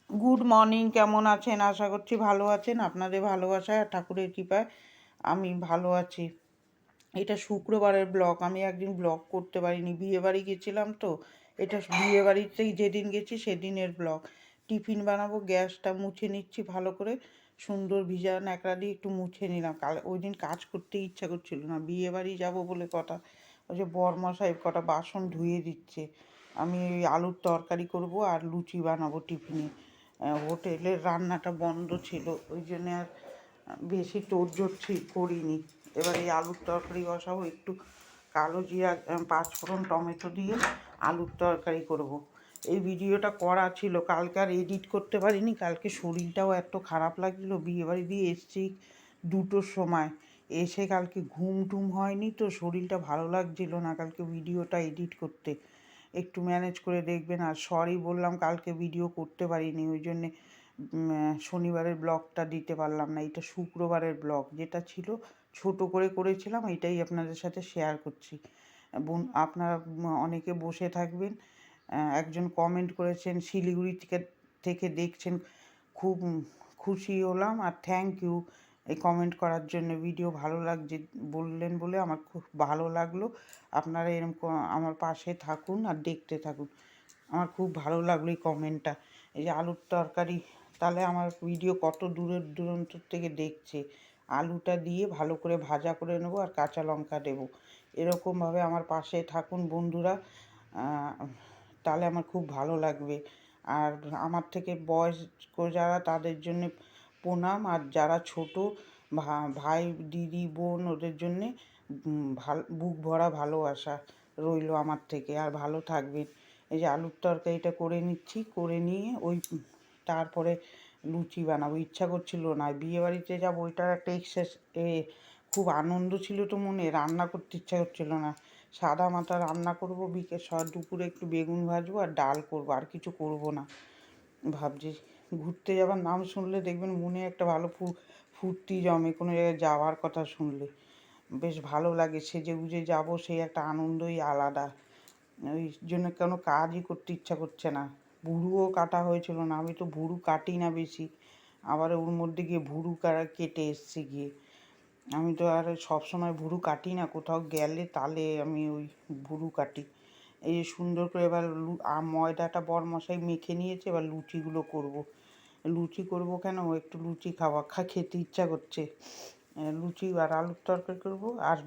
Good morning, কেমন আছেন? আশা করছি ভালো আছেন। আপনাদের ভালোবাসায় আর ঠাকুরের কৃপায় আমি ভালো আছি। এটা শুক্রবারের ব্লগ। আমি একদিন ব্লগ করতে পারিনি, বিয়েবাড়ি গেছিলাম তো। এটা বিয়েবাড়িতেই যেদিন গেছি সেদিনের ব্লগ। টিফিন বানাবো, গ্যাসটা মুছে নিচ্ছি ভালো করে, সুন্দর ভিজা ন্যাকড়া দিয়ে একটু মুছে নিলাম। ওই দিন কাজ করতে ইচ্ছা করছিল না, বিয়েবাড়ি যাব বলে কথা। ওই যে বরমশাই কটা বাসন ধুয়ে দিচ্ছে। আমি ওই আলুর তরকারি করব আর লুচি বানাবো টিফিনে। হোটেলের রান্নাটা বন্ধ ছিল, ওই জন্যে আর বেশি তোড়জোড় করিনি। এবার এই আলুর তরকারি বসাবো, একটু কালো জিরা, পাঁচফোড়ন, টমেটো দিয়ে আলুর তরকারি করব। এই ভিডিওটা করা ছিল, কালকে আর এডিট করতে পারিনি। কালকে শরীরটাও এত খারাপ লাগছিলো, বিয়েবাড়ি দিয়ে এসছি 2টোর সময়। এসে কালকে ঘুম টুম হয়নি তো, শরীরটা ভালো লাগছিল না কালকে ভিডিওটা এডিট করতে। একটু ম্যানেজ করে দেখবেন। আর সরি বললাম, কালকে ভিডিও করতে পারিনি, ওই জন্যে শনিবারের ব্লগটা দিতে পারলাম না। এটা শুক্রবারের ব্লগ, যেটা ছিল ছোট করে করেছিলাম, এটাই আপনাদের সাথে শেয়ার করছি। আপনারা অনেকে বসে থাকবেন। একজন কমেন্ট করেছেন শিলিগুড়ি থেকে থেকে দেখছেন, খুব খুশি হলাম আর থ্যাংক ইউ এই কমেন্ট করার জন্য। ভিডিও ভালো লাগছে বললেন বলে আমার খুব ভালো লাগলো। আপনারা এরকম আমার পাশে থাকুন আর দেখতে থাকুন। আমার খুব ভালো লাগলো এই কমেন্টটা। এই যে আলুর তরকারি, তাহলে আমার ভিডিও কত দূরের দূরান্ত থেকে দেখছে। আলুটা দিয়ে ভালো করে ভাজা করে নেবো আর কাঁচা লঙ্কা দেবো। এরকমভাবে আমার পাশে থাকুন বন্ধুরা, তাহলে আমার খুব ভালো লাগবে। আর আমার থেকে বয়স্ক যারা, তাদের জন্যে প্রণাম। আর যারা ছোট ভাই, দিদি, বোন, ওদের জন্যে বুক ভরা ভালোবাসা রইলো আমার থেকে। আর ভালো থাকবেন। এই যে আলুর তরকারিটা করে নিচ্ছি, করে নিয়ে ওই তারপরে লুচি বানাবো। ইচ্ছা করছিল না, বিয়েবাড়িতে যাবো ওইটার একটা খুব আনন্দ ছিল তো মনে, রান্না করতে ইচ্ছা করছিল না। সাদা মাথা রান্না করবো, দুপুরে একটু বেগুন ভাজবো আর ডাল করবো, আর কিছু করব না ভাবছি। ঘুরতে যাবার নাম শুনলে দেখবেন মনে একটা ভালো ফুর্তি জমে, কোনো জায়গায় যাওয়ার কথা শুনলে বেশ ভালো লাগে। সেজে গুজে যাবো, সেই একটা আনন্দই আলাদা। ওই জন্য কোনো কাজই করতে ইচ্ছা করছে না। ভুরুও কাটা হয়েছিল না, আমি তো ভুরু কাটি না বেশি, আবার ওর মধ্যে গিয়ে ভুরু কেটে এসছে গিয়ে। আমি তো আর সবসময় ভুরু কাটি না, কোথাও গেলে তাহলে আমি ওই ভুরু কাটি। এই যে সুন্দর করে এবার ময়দাটা বরমশাই মেখে নিয়েছে, এবার লুচিগুলো করব। লুচি করব কেন, একটু লুচি খেতে ইচ্ছা করছে। লুচি আর আলুর তরকারি করব। আর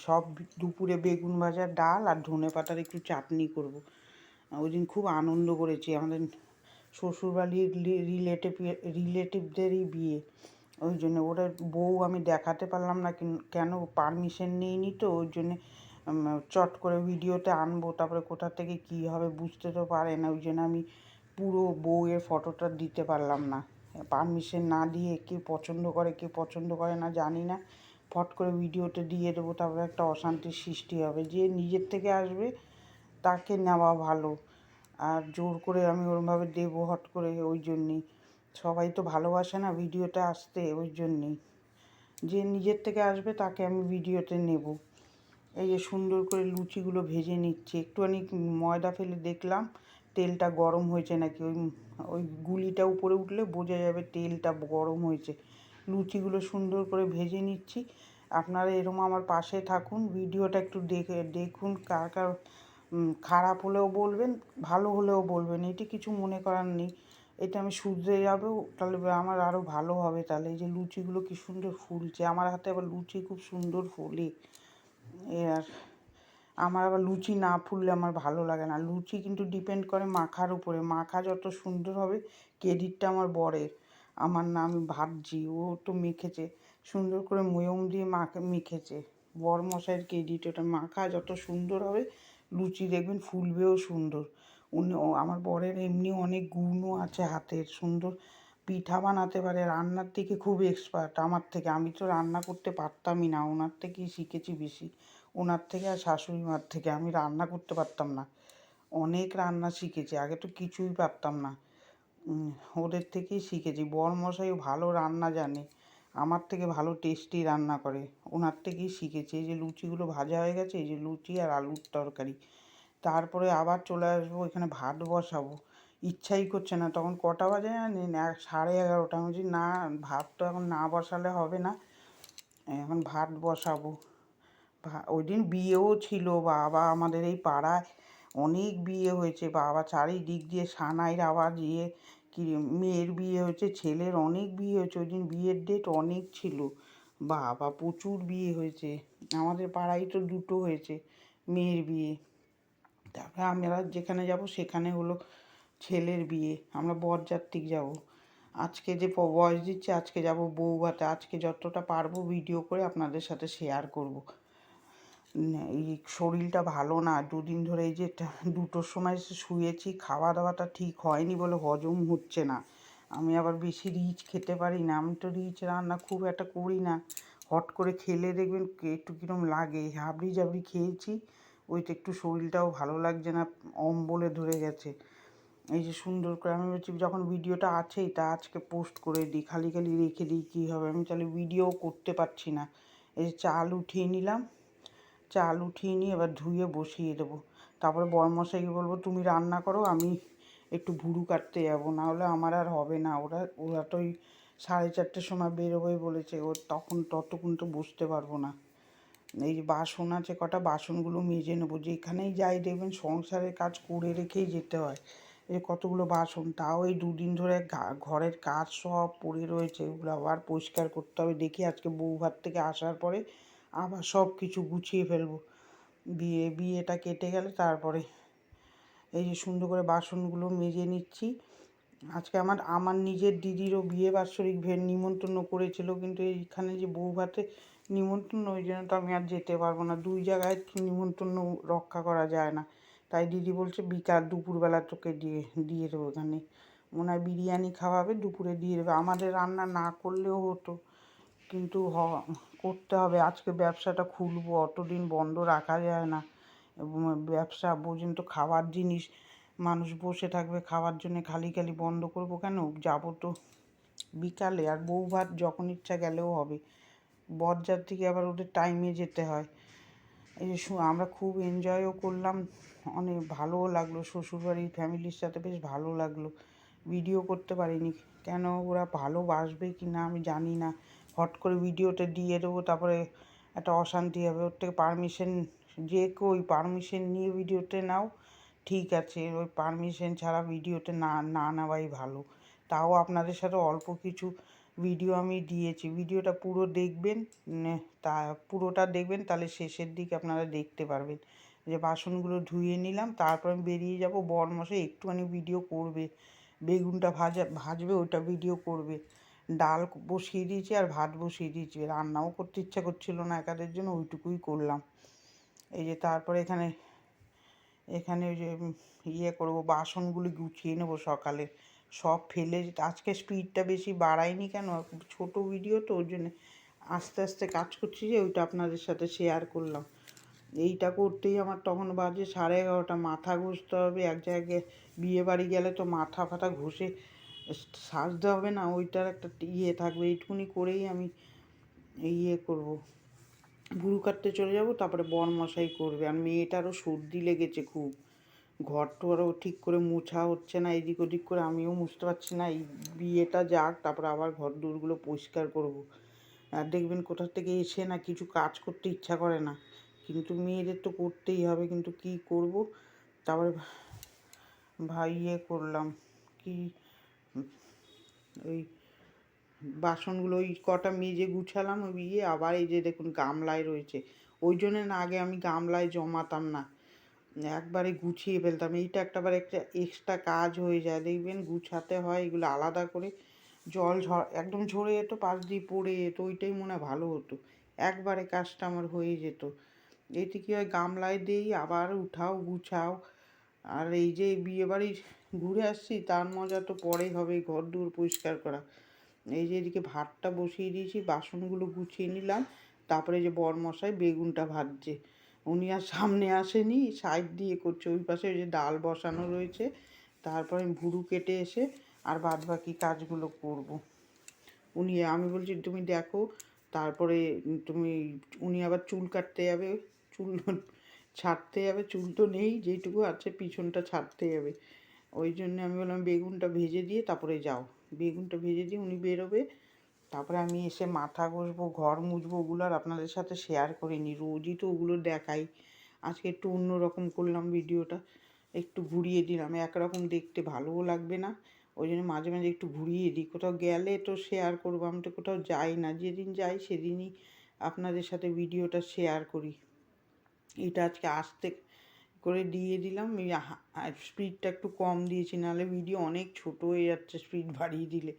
সব দুপুরে বেগুন ভাজা, ডাল আর ধনেপাতার একটু চাটনি করব। ওই দিন খুব আনন্দ করেছি, আমাদের শ্বশুরবাড়ির রিলেটিভদেরই বিয়ে। ওই জন্য ওরা বউ আমি দেখাতে পারলাম না, কেন পারমিশন নিইনি তো, ওই জন্যে চট করে ভিডিওতে আনবো, তারপরে কোথা থেকে কী হবে বুঝতে তো পারে না, ওই জন্য আমি পুরো বউয়ের ফটোটা দিতে পারলাম না। পারমিশন না দিয়ে কে পছন্দ করে না জানি না, ফট করে ভিডিওতে দিয়ে দেবো, তারপরে একটা অশান্তির সৃষ্টি হবে। যে নিজের থেকে আসবে তাকে নেওয়া ভালো, আর জোর করে আমি ওরমভাবে দেবো হট করে, ওই জন্যেই। সবাই তো ভালোবাসে না ভিডিওতে আসতে, ওই জন্যেই। যে নিজের থেকে আসবে তাকে আমি ভিডিওতে নেব। এই যে সুন্দর করে লুচিগুলো ভেজে নিচ্ছি, একটুখানি ময়দা ফেলে দেখলাম তেলটা গরম হয়েছে নাকি। ওই ওই গুলিটা উপরে উঠলে বোঝা যাবে তেলটা গরম হয়েছে। লুচিগুলো সুন্দর করে ভেজে নিচ্ছি। আপনারা এরকম আমার পাশে থাকুন, ভিডিওটা একটু দেখুন। কার কার খারাপ হলেও বলবেন, ভালো হলেও বলবেন, এটি কিছু মনে করার নেই। এটা আমি শুধরে যাবো, তাহলে আমার আরও ভালো হবে। তাহলে এই যে লুচিগুলো কি সুন্দর ফুলছে, আমার হাতে আবার লুচি খুব সুন্দর ফোলে। আর আমার আবার লুচি না ফুললে আমার ভালো লাগে না। লুচি কিন্তু ডিপেন্ড করে মাখার উপরে, মাখা যত সুন্দর হবে, ক্রেডিটটা আমার বরের, আমার না। আমি ভাবছি ও তো মেখেছে সুন্দর করে, ময়ম দিয়ে মেখেছে, বরমশাইয়ের ক্রেডিট ওটা। মাখা যত সুন্দর হবে লুচি দেখবেন ফুলবেও সুন্দর। আমার বরের এমনি অনেক গুণও আছে হাতের, সুন্দর পিঠা বানাতে পারে, রান্নার দিকে খুব এক্সপার্ট আমার থেকে। আমি তো রান্না করতে পারতামই না, ওনার থেকেই শিখেছি বেশি, ওনার থেকে আর শাশুড়ি মার থেকে। আমি রান্না করতে পারতাম না, অনেক রান্না শিখেছি, আগে তো কিছুই পারতাম না। ওদের থেকেই শিখেছি। বরমশাইও ভালো রান্না জানে, আমার থেকে ভালো টেস্টি রান্না করে, ওনার থেকেই শিখেছি। এই যে লুচিগুলো ভাজা হয়ে গেছে, এই যে লুচি আর আলুর তরকারি। তারপরে আবার চলে আসবো, এখানে ভাত বসাবো। ইচ্ছাই করছে না। তখন কটা বাজে জানেন? 11:30। আমি বলছি না, ভাত তো এখন না বসালে হবে না, এখন ভাত বসাবো। ওই দিন বিয়েও ছিল বাবা, আমাদের এই পাড়ায় অনেক বিয়ে হয়েছে বাবা, চারিদিক দিয়ে সানাইর আওয়াজ, কি মেয়ের বিয়ে হয়েছে, ছেলের অনেক বিয়ে হয়েছে। ওই দিন বিয়ের ডেট অনেক ছিল বাবা, প্রচুর বিয়ে হয়েছে। আমাদের পাড়ায় তো 2টো হয়েছে মেয়ের বিয়ে। তারপরে আমরা যেখানে যাব সেখানে হলো ছেলের বিয়ে, আমরা বরযাত্রী যাব। আজকে যে বয়স দিচ্ছে, আজকে যাব বউভাতে। আজকে যতটা পারবো ভিডিও করে আপনাদের সাথে শেয়ার করব। এই শরীরটা ভালো না, 2 দিন ধরে এই যে 2টোর সময় শুয়েছি, খাওয়া দাওয়াটা ঠিক হয়নি বলে হজম হচ্ছে না। আমি আবার বেশি রিচ খেতে পারি না, আমি তো রিচ রান্না খুব একটা করি না। হট করে খেলে দেখবেন একটু কীরকম লাগে, হাবড়ি জাবড়ি খেয়েছি, ওইটা একটু শরীরটাও ভালো লাগছে না, অম্বলে ধরে গেছে। এই যে সুন্দর করে আমি বলছি যখন ভিডিওটা আছেই তা আজকে পোস্ট করে দিই, খালি খালি রেখে দিই কী হবে, আমি তাহলে ভিডিও করতে পারছি না। এই যে চাল উঠিয়ে নিলাম, চাল উঠিয়ে নিয়ে এবার ধুয়ে বসিয়ে দেবো। তারপরে বরমশাইকে বলবো তুমি রান্না করো, আমি একটু ভুরু কাটতে যাবো, নাহলে আমার আর হবে না। ওরা তো ওই 4:30-র সময় বেরোবে বলেছে, তখন ততক্ষণ তো বসতে পারবো না। এই যে বাসন আছে কটা, বাসনগুলো মেজে নেবো। যেখানেই যাই দেখবেন সংসারের কাজ করে রেখেই যেতে হয়। এই কতগুলো বাসন, তাও এই 2 দিন ধরে ঘরের কাজ সব পড়ে রয়েছে, ওগুলো আবার পরিষ্কার করতে হবে। দেখি আজকে বউভাত থেকে আসার পরে আবার সব কিছু গুছিয়ে ফেলবো। বিয়েটা কেটে গেলে তারপরে এই যে সুন্দর করে বাসনগুলো মেজে নিচ্ছি। আজকে আমার নিজের দিদিরও বিয়ে বাৎসরিক নিমন্ত্রণ করেছিল, কিন্তু এইখানে যে বউভাতে নিমন্ত্রণ, ওই জন্য তো আমি আর যেতে পারবো না। 2 জায়গায় নিমন্ত্রণ রক্ষা করা যায় না। তাই দিদি বলছে দুপুরবেলা তোকে দিয়ে দেবো, এখানে মনে হয় বিরিয়ানি খাওয়াবে, দুপুরে দিয়ে দেবে। আমাদের রান্না না করলেও হতো, কিন্তু করতে হবে। আজকে ব্যবসাটা খুলবো, অতদিন বন্ধ রাখা যায় না। এবং ব্যবসা বোঝেন তো, খাওয়ার জিনিস, মানুষ বসে থাকবে খাওয়ার জন্য, খালি খালি বন্ধ করব কেন? যাবো তো বিকালে, আর বউভাত যখন ইচ্ছা গেলেও হবে। বরযাত্রীকে আবার ওদের টাইমে যেতে হয়। এই যে আমরা খুব এনজয়ও করলাম, অনেক ভালোও লাগলো, শ্বশুরবাড়ির ফ্যামিলির সাথে বেশ ভালো লাগলো। ভিডিও করতে পারিনি, কেন ওরা ভালোবাসবে কি না আমি জানি না। হট করে ভিডিওটা দিয়ে দেবো, তারপরে একটা অশান্তি হবে। ওর থেকে পারমিশন, যে কেউ ওই পারমিশন নিয়ে ভিডিওতে নাও, ঠিক আছে, ওই পারমিশন ছাড়া ভিডিওতে না নেওয়াই ভালো। তাও আপনাদের সাথে অল্প কিছু ভিডিও আমি দিয়েছি, ভিডিওটা পুরো দেখবেন, পুরোটা দেখবেন, তাহলে শেষের দিকে আপনারা দেখতে পারবেন। যে বাসনগুলো ধুয়ে নিলাম, তারপর আমি বেরিয়ে যাব। বরমশাই একটুখানি ভিডিও করবে, বেগুনটা ভাজবে, ওইটা ভিডিও করবে। ডাল বসিয়ে দিয়েছি আর ভাত বসিয়ে দিয়েছি, রান্নাও করতে ইচ্ছা করছিল না একাদের জন্য, ওইটুকুই করলাম। এই যে তারপরে এখানে ওই যে করবো, বাসনগুলো গুছিয়ে নেবো সকালে, সব ফেলে। আজকে স্পিডটা বেশি বাড়াইনি, কেন ছোটো ভিডিও তো, ওই জন্য আস্তে আস্তে কাজ করছি, যে ওইটা আপনাদের সাথে শেয়ার করলাম। এইটা করতেই আমার তখন বাজে 11:30, মাথা ঘষতে হবে। এক জায়গায় বিয়ে বাড়ি গেলে তো মাথা ফাথা ঘষে সাজতে হবে না, ওইটার একটা থাকবে। এইটুকুনি করেই আমি করবো, ভুরু কাটতে চলে যাব। তারপরে বরমশাই করবে। আর মেয়েটারও সর্দি লেগেছে খুব, ঘর টরও ঠিক করে মোছা হচ্ছে না, এদিক ওদিক করে আমিও মুছতে পারছি না। এই বিয়েটা যাক, তারপরে আবার ঘর দোরগুলো পরিষ্কার করব। আর দেখবেন কোথা থেকে এসে না কিছু কাজ করতে ইচ্ছা করে না, কিন্তু মেয়েদের তো করতেই হবে, কিন্তু কি করব। তারপরে করলাম কি, ওই বাসনগুলো ওই কটা মেজে গুছালাম, ওই আবার এই যে দেখুন গামলায় রয়েছে। ওই জন্য না আগে আমি গামলায় জমাতাম না, একবারে গুছিয়ে ফেলতাম। এইটা একটা এক্সট্রা কাজ হয়ে যায়, দেখবেন গুছাতে হয় এগুলো আলাদা করে। জল একদম ঝরে যেত, পাশ দিয়ে পড়ে যেত, ওইটাই মনে হয় ভালো হতো, একবারে কাজটা আমার হয়ে যেত। এতে কী হয়, গামলায় দিই, আবার উঠাও গুছাও। আর এই যে বিয়েবাড়ি ঘুরে আসছি, তার মজা তো পরেই হবে, ঘর দূর পরিষ্কার করা। এই যে এদিকে ভাতটা বসিয়ে দিয়েছি, বাসনগুলো গুছিয়ে নিলাম। তারপরে যে বরমশাই বেগুনটা ভাজছে, উনি আর সামনে আসেনি, সাইড দিয়ে করছে। ওই পাশে ওই যে ডাল বসানো রয়েছে, তারপরে আমি ভুরু কেটে এসে আর বাদ বাকি কাজগুলো করব। আমি বলছি তুমি দেখো, তারপরে উনি আবার চুল কাটতে যাবে, চুল ছাড়তে যাবে, চুল তো নেই, যেইটুকু আছে পিছনটা ছাড়তে যাবে। ওই জন্য আমি বললাম বেগুনটা ভেজে দিয়ে তারপরে যাও, বেগুনটা ভেজে দিয়ে উনি বেরোবে, তারপরে আমি এসে মাথা ঘষবো, ঘর মুছবো, ওগুলো আর আপনাদের সাথে শেয়ার করিনি, রোজই তো ওগুলো দেখাই। আজকে একটু অন্যরকম করলাম ভিডিওটা, একটু ঘুরিয়ে দিলাম, একরকম দেখতে ভালোও লাগবে না, ওই জন্য মাঝে মাঝে একটু ঘুরিয়ে দিই। কোথাও গেলে তো শেয়ার করবো, আমি তো কোথাও যাই না, যেদিন যাই সেদিনই আপনাদের সাথে ভিডিওটা শেয়ার করি। এটা আজকে আস্তে করে দিয়ে দিলাম, স্পিডটা একটু কম দিয়েছি, নাহলে ভিডিও অনেক ছোট হয়ে যাচ্ছে স্পিড বাড়িয়ে দিলে।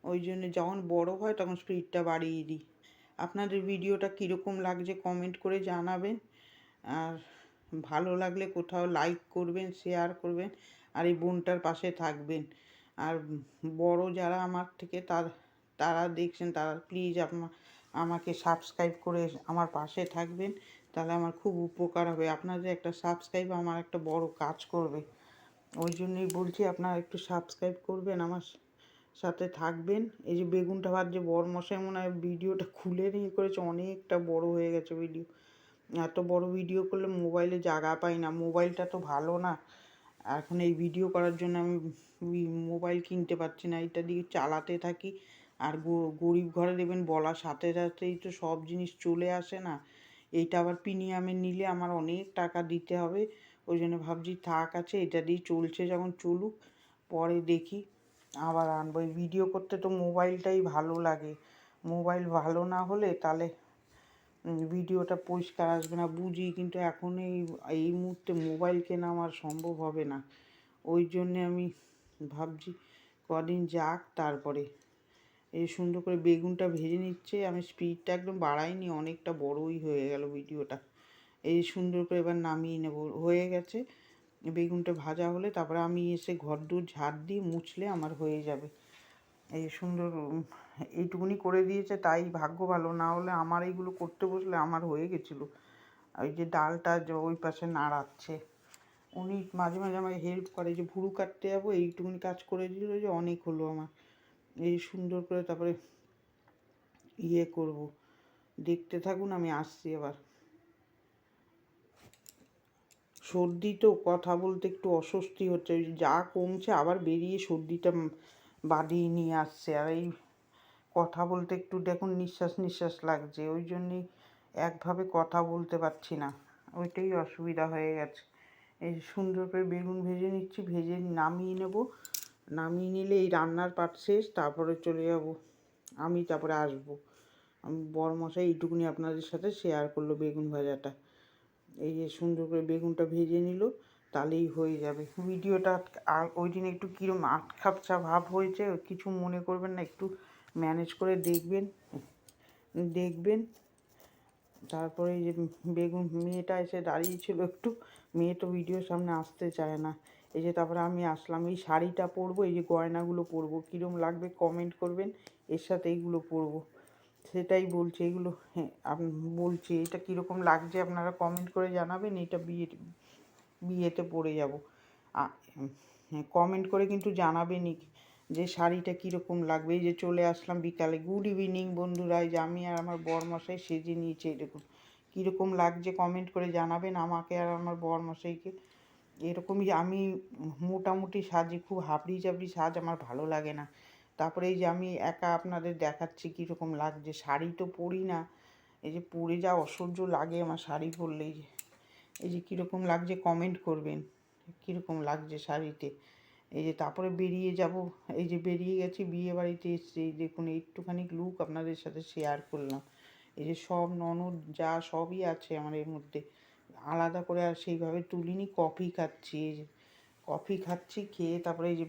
ওই জন্য যখন বড় হয় তখন স্পিডটা বাড়িয়ে দিই। আপনাদের ভিডিওটা কীরকম লাগছে কমেন্ট করে জানাবেন, আর ভালো লাগলে কোথাও লাইক করবেন, শেয়ার করবেন, আর এই বোনটার পাশে থাকবেন। আর বড় যারা আমার থেকে তারা দেখছেন, তারা প্লিজ আমাকে সাবস্ক্রাইব করে আমার পাশে থাকবেন, তাহলে আমার খুব উপকার হবে। আপনাদের একটা সাবস্ক্রাইব আমার একটা বড় কাজ করবে, ওই জন্যই বলছি আপনারা একটু সাবস্ক্রাইব করবেন, আমার সাথে থাকবেন। এই যে বেগুনটা ভাজছে, বড়মশাই মনে হয় ভিডিওটা খুলে নিয়ে করেছে, অনেকটা বড় হয়ে গেছে ভিডিও। এত বড় ভিডিও করলে মোবাইলে জায়গা পাই না, মোবাইলটা তো ভালো না, এখন এই ভিডিও করার জন্য আমি মোবাইল কিনতে পারছি না, এটা দিয়ে চালাতে থাকি। আর গরিব ঘরে দেবেন বলার সাথে সাথেই তো সব জিনিস চলে আসে না, এইটা আবার প্রিমিয়ামে নিলে আমার অনেক টাকা দিতে হবে। ওই জন্য ভাবছি থাক আছে, এটা দিয়ে চলছে যখন চলুক, পরে দেখি আবার আনবো। এই ভিডিও করতে তো মোবাইলটাই ভালো লাগে, মোবাইল ভালো না হলে তাহলে ভিডিওটা পরিষ্কার আসবে না বুঝি, কিন্তু এখন এই মুহূর্তে মোবাইল কেনা আমার সম্ভব হবে না। ওই জন্যে আমি ভাবছি কদিন যাক, তারপরে এই সুন্দর করে বেগুনটা ভেজে নিচ্ছে। আমি স্পিডটা একদম বাড়াইনি, অনেকটা বড়ই হয়ে গেল ভিডিওটা। এই সুন্দর করে এবার নামিয়ে নেব, হয়ে গেছে। বেগুনটা ভাজা হলে তারপরে আমি এসে ঘর দূর ঝাড় দিয়ে মুছলে আমার হয়ে যাবে। এই সুন্দর এইটুকুনি করে দিয়েছে, তাই ভাগ্য ভালো, না হলে আমার এইগুলো করতে বসলে আমার হয়ে গেছিলো। ওই যে ডালটা ওই পাশে নাড়াচ্ছে, উনি মাঝে মাঝে আমাকে হেল্প করে, যে ভুরু কাটতে যাবো, এইটুকুনি কাজ করে দিল, যে অনেক হলো আমার। এই সুন্দর করে তারপরে করব, দেখতে থাকুন, আমি আসছি আবার। সর্দি তো, কথা বলতে একটু অস্বস্তি হচ্ছে, ওই যা কমছে আবার বেরিয়ে সর্দিটা বাড়িয়ে নিয়ে আসছে। আর এই কথা বলতে একটু দেখুন নিঃশ্বাস নিঃশ্বাস লাগছে, ওই জন্যেই একভাবে কথা বলতে পারছি না, ওইটাই অসুবিধা হয়ে গেছে। এই সুন্দর করে বেগুন ভেজে নিচ্ছি, ভেজে নামিয়ে নেব, নামিয়ে নিলে এই রান্নার পাট শেষ, তারপরে চলে যাব আমি, তারপরে আসবো। বড়মশাই এইটুকুনি আপনাদের সাথে শেয়ার করলো বেগুন ভাজাটা। এই যে সুন্দর করে বেগুনটা ভেজে নিল, তাহলেই হয়ে যাবে ভিডিওটা। আর ওই দিন একটু কীরকম আটখাপচা ভাব হয়েছে, কিছু মনে করবেন না, একটু ম্যানেজ করে দেখবেন। তারপরে এই যে বেগুন, মেয়েটা এসে দাঁড়িয়েছিল একটু, মেয়ে তো ভিডিওর সামনে আসতে চায় না। এই যে তারপরে আমি আসলাম, এই শাড়িটা পরবো, এই যে গয়নাগুলো পরবো, কীরকম লাগবে কমেন্ট করবেন, এর সাথে এইগুলো পরবো, সেটাই বলছি। এগুলো হ্যাঁ বলছি এটা কীরকম লাগছে আপনারা কমেন্ট করে জানাবেন। এটা বিয়েতে পরে যাব, হ্যাঁ কমেন্ট করে কিন্তু জানাবেনই যে শাড়িটা কীরকম লাগবে। এই যে চলে আসলাম বিকালে, গুড ইভিনিং বন্ধুরা, এই যে আমি আর আমার বরমশাই সেজে নিয়েছে, দেখুন কীরকম লাগছে কমেন্ট করে জানাবেন আমাকে আর আমার বরমশাইকে। এরকমই আমি মোটামুটি সাজি, খুব হাবড়ি চাবড়ি সাজ আমার ভালো লাগে না। তারপরে এই যে আমি একা আপনাদের দেখাচ্ছি কীরকম লাগছে, শাড়ি তো পরি না, এই যে পরে যা অসহ্য লাগে আমার শাড়ি পরলেই। এই যে কীরকম লাগছে কমেন্ট করবেন, কীরকম লাগছে শাড়িতে। এই যে তারপরে বেরিয়ে যাব, এই যে বেরিয়ে গেছি, বিয়ে বাড়িতে এসছি, এই দেখুন একটুখানি লুক আপনাদের সাথে শেয়ার করলাম। এই যে সব ননদ যা সবই আছে আমার এর মধ্যে, আলাদা করে আর সেইভাবে তুলিনি। কফি খাচ্ছি, এই যে কফি খাচ্ছি, খেয়ে তারপরে এই যে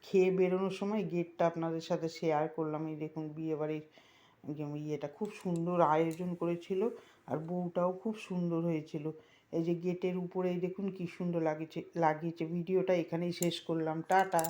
খেয়ে বেরোনোর সময় গেটটা আপনাদের সাথে শেয়ার করলাম। এই দেখুন বিয়েবাড়ির ইয়েটা খুব সুন্দর আয়োজন করেছিল, আর বউটাও খুব সুন্দর হয়েছিল। এই যে গেটের উপরে এই দেখুন কী সুন্দর লাগিয়েছে। ভিডিওটা এখানেই শেষ করলাম, টাটা।